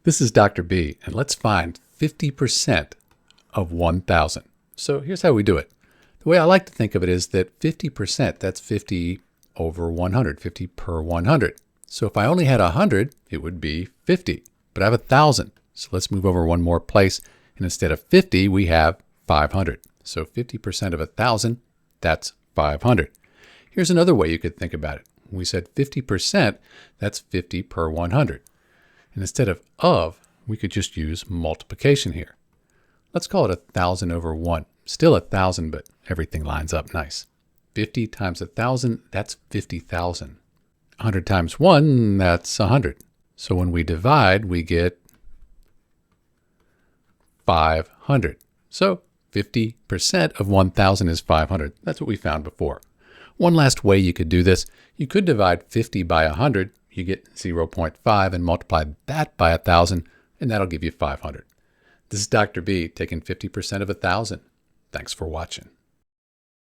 This is Dr. B, and let's find 50% of 1,000. So here's how we do it. The way I like to think of it is that 50%, that's 50 over 100, 50 per 100. So if I only had 100, it would be 50, but I have 1,000. So let's move over one more place, and instead of 50, we have 500. So 50% of 1,000, that's 500. Here's another way you could think about it. We said 50%, that's 50 per 100. And instead of, we could just use multiplication here. Let's call it 1,000 over 1. Still 1,000, but everything lines up nice. 50 times 1,000, that's 50,000. 100 times 1, that's 100. So when we divide, we get 500. So 50% of 1,000 is 500. That's what we found before. One last way you could do this, you could divide 50 by 100. You get 0.5 and multiply that by 1,000, and that'll give you 500. This is Dr. B taking 50% of 1,000. Thanks for watching.